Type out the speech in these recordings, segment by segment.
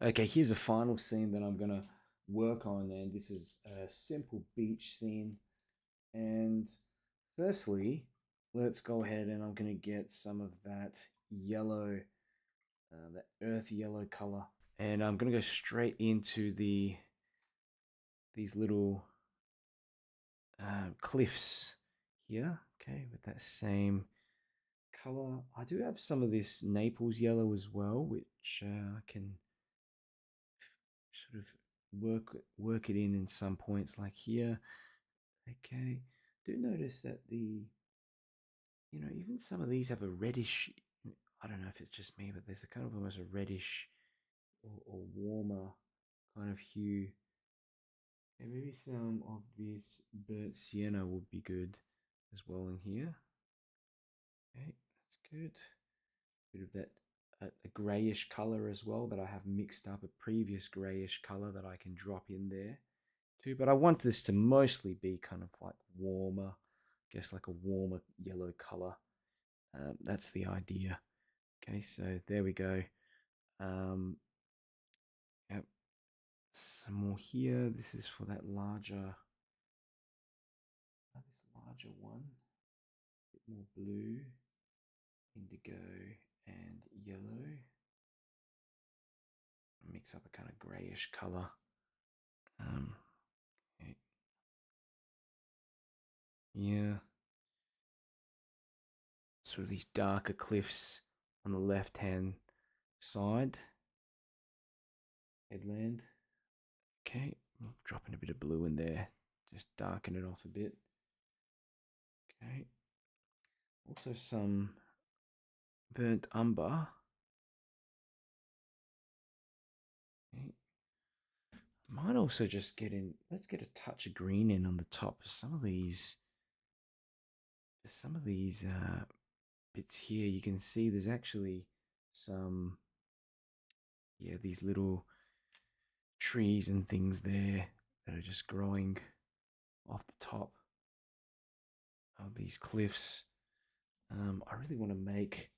Okay, here's a final scene that I'm gonna work on, and this is a simple beach scene. And firstly, let's go ahead and I'm gonna get some of that yellow, that earth yellow color, and I'm gonna go straight into these little cliffs here. Okay, with that same color. I do have some of this Naples yellow as well, which I can sort of work it in some points like here. Okay, do notice that even some of these have a reddish. I don't know if it's just me, but there's a kind of almost a reddish or warmer kind of hue. And maybe some of this burnt sienna would be good as well in here. Okay, that's good. Bit of that a grayish color as well that I have mixed up, a previous grayish color that I can drop in there too. But I want this to mostly be kind of like warmer, I guess like a warmer yellow color. That's the idea. Okay, so there we go. Um, yep, some more here. This is for that larger one. A bit more blue, indigo, and yellow. Mix up a kind of grayish color. Okay. Yeah, sort of these darker cliffs on the left hand side. Headland. Okay, dropping a bit of blue in there, just darken it off a bit. Okay, also some burnt umber. Okay. Might also just get in, let's get a touch of green in on the top. Some of these bits here, you can see there's actually some, yeah, these little trees and things there that are just growing off the top of these cliffs. I really want to make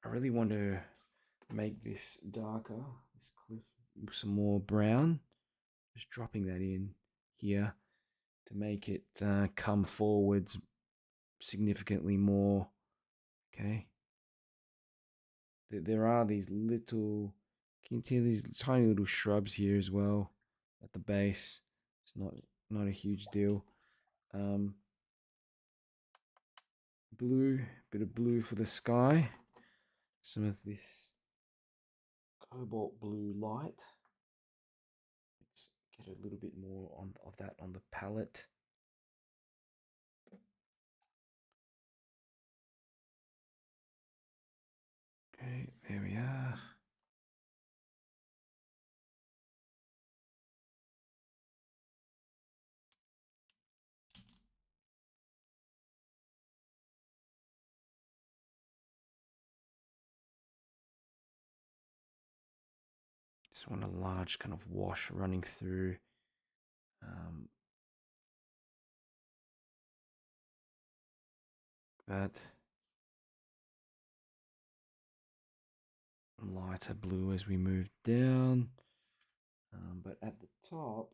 I really want to make this darker, this cliff, some more brown. Just dropping that in here to make it come forwards significantly more. Okay. There are these little, can you see these tiny little shrubs here as well at the base? It's not a huge deal. Um, Blue, bit of blue for the sky. Some of this cobalt blue light. Let's get a little bit more of that on the palette. Okay, there we are. Just want a large kind of wash running through. Um, that lighter blue as we move down. But at the top,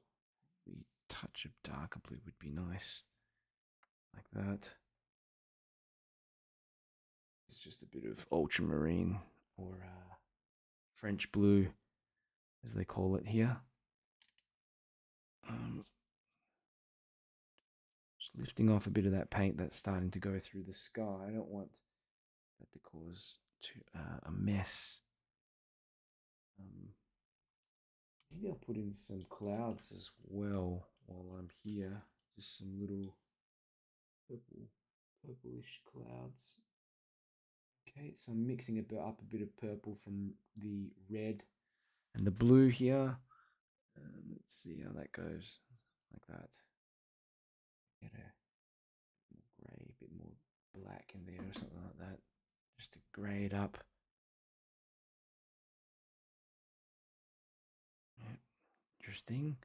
the touch of darker blue would be nice. Like that. It's just a bit of ultramarine or French blue, as they call it here. Just lifting off a bit of that paint that's starting to go through the sky. I don't want that to cause a mess. Maybe I'll put in some clouds as well while I'm here. Just some little purplish clouds. Okay, so I'm mixing up a bit of purple from the red and the blue here. Let's see how that goes. Like that. Get a more grey, a bit more black in there or something like that. Just to grey it up. Yeah, interesting.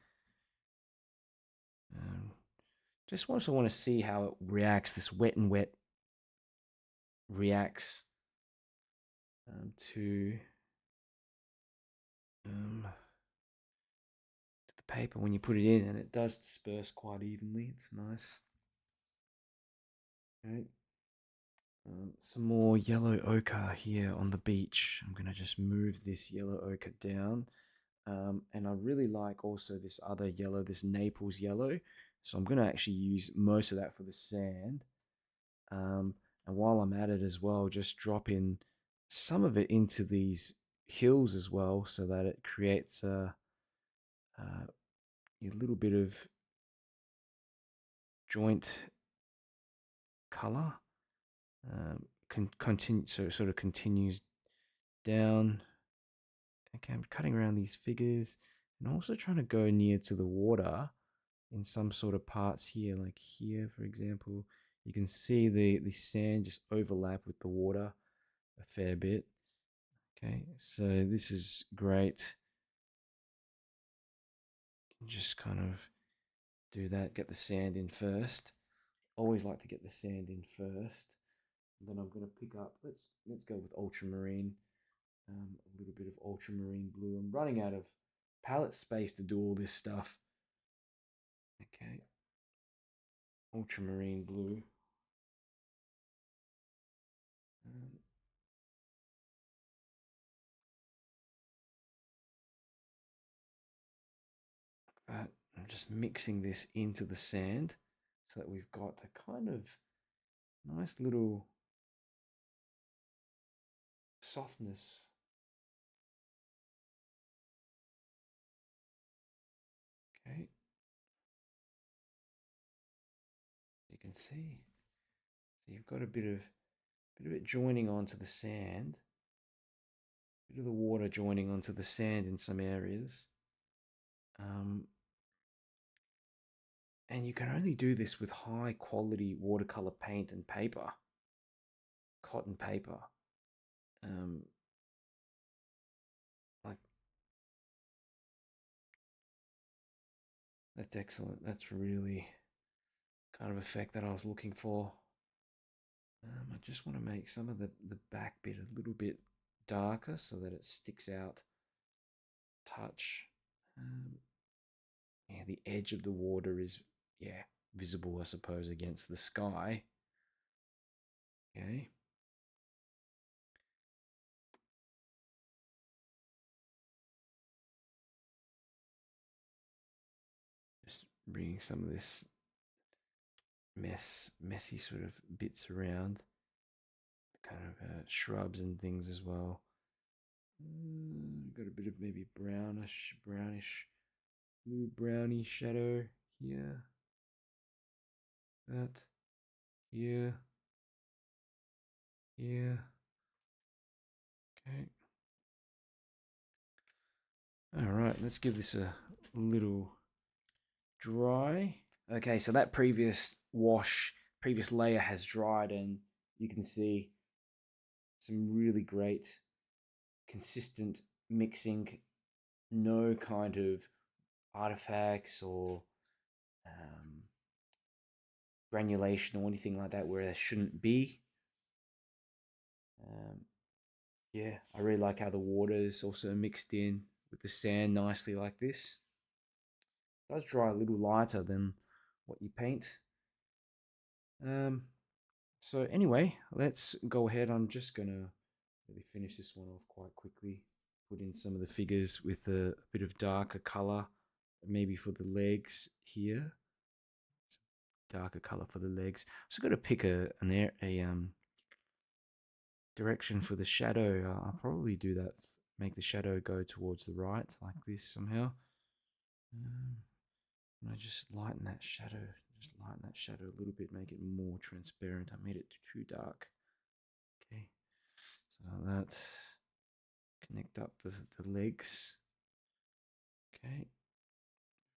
Just also want to see how it reacts. This wet and wet reacts to the paper when you put it in, and it does disperse quite evenly. It's nice. Okay. Some more yellow ochre here on the beach. I'm going to just move this yellow ochre down. And I really like also this other yellow, this Naples yellow. So I'm going to actually use most of that for the sand. And while I'm at it as well, just drop in some of it into these hills as well, so that it creates a little bit of joint color. Continue, so it sort of continues down. Okay, I'm cutting around these figures and also trying to go near to the water in some sort of parts here, like here, for example. You can see the sand just overlap with the water a fair bit. Okay, so this is great. Just kind of do that, get the sand in first. Always like to get the sand in first. And then I'm going to pick up, let's go with ultramarine. A little bit of ultramarine blue. I'm running out of palette space to do all this stuff. Okay, ultramarine blue. That I'm just mixing this into the sand so that we've got a kind of nice little softness. Okay, you can see. So you've got a bit of it joining onto the sand, a bit of the water joining onto the sand in some areas. And you can only do this with high quality watercolor paint and paper, cotton paper. Like, that's excellent. That's really kind of effect that I was looking for. I just want to make some of the back bit a little bit darker so that it sticks out touch. Yeah, the edge of the water is, yeah, visible, I suppose, against the sky. Okay. Just bringing some of this messy sort of bits around, kind of shrubs and things as well. Got a bit of maybe brownish, blue browny shadow here. That here, here. Okay. All right, let's give this a little dry. Okay, so that previous layer has dried, and you can see some really great consistent mixing, no kind of artifacts or granulation or anything like that where there shouldn't be. Yeah, I really like how the water is also mixed in with the sand nicely like this. It does dry a little lighter than what you paint. So anyway, let's go ahead. I'm just gonna really finish this one off quite quickly. Put in some of the figures with a bit of darker color, maybe for the legs here. Darker color for the legs. So got to pick a direction for the shadow. I'll probably do that. Make the shadow go towards the right, like this somehow. And I just lighten that shadow. Just lighten that shadow a little bit, make it more transparent. I made it too dark. Okay, so that connect up the legs. Okay,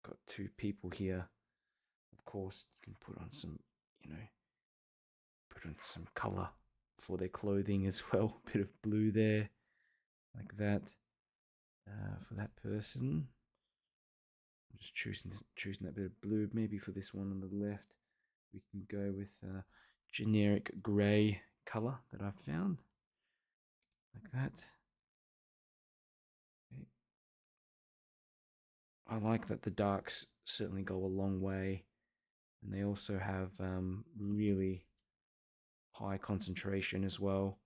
got two people here. Of course, you can put on some, put on some color for their clothing as well. Bit of blue there, like that, for that person. just choosing that bit of blue. Maybe for this one on the left, we can go with a generic grey color that I've found, like that. Okay. I like that the darks certainly go a long way, and they also have really high concentration as well.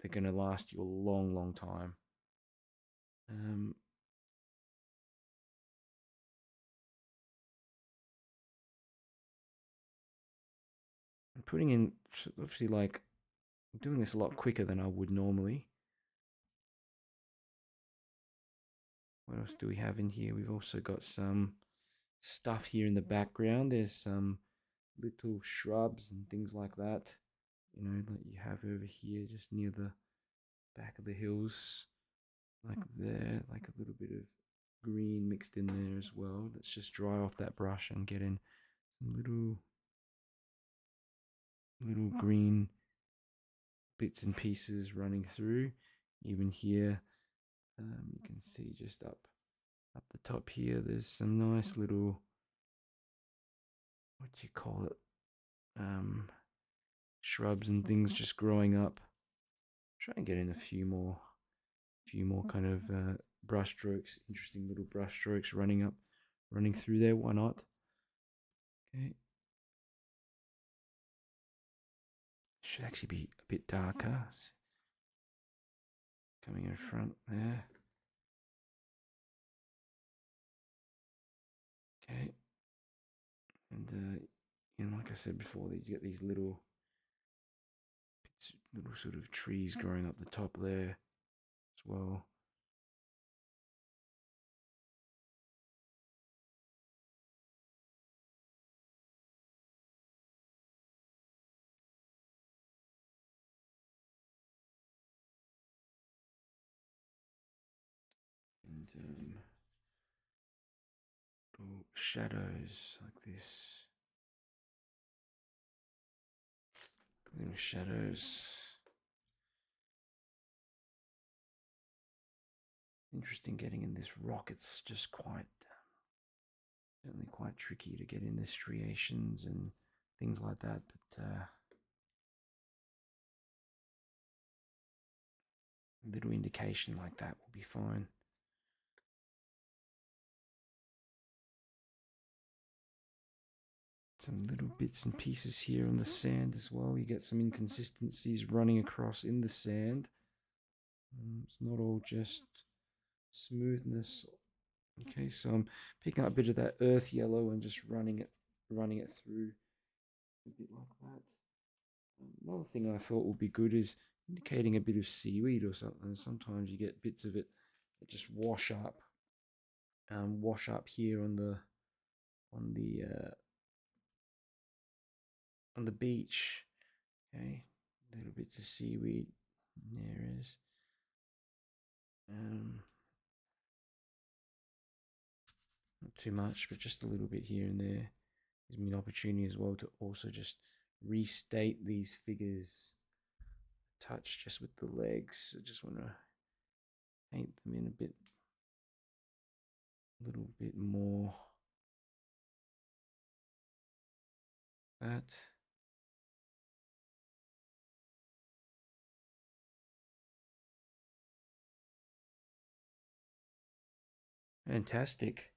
They're going to last you a long, long time. I'm putting in, obviously, like, I'm doing this a lot quicker than I would normally. What else do we have in here? We've also got some stuff here in the background. There's some little shrubs and things like that, you know, that you have over here just near the back of the hills, like there, like a little bit of green mixed in there as well. Let's just dry off that brush and get in some little green bits and pieces running through. Even here, you can see just up the top here, there's some nice little, what do you call it, shrubs and things just growing up. Try and get in a few more kind of brush strokes, interesting little brush strokes running through there. Why not? Okay, should actually be a bit darker. Coming in front there. Okay, and you know, like I said before, you get these little sort of trees growing up the top there as well. And little shadows like this. Little shadows. Interesting getting in this rock. It's just certainly quite tricky to get in the striations and things like that, but a little indication like that will be fine. Some little bits and pieces here on the sand as well. You get some inconsistencies running across in the sand. It's not all just smoothness. Okay, so I'm picking up a bit of that earth yellow and just running it through a bit like that. Another thing I thought would be good is indicating a bit of seaweed or something. Sometimes you get bits of it that just wash up here on the on the uh, on the beach. Okay, little bits of seaweed. There is. Not too much, but just a little bit here and there. Gives me an opportunity as well to also just restate these figures. Touch just with the legs. I just want to paint them in a little bit more. That. Fantastic.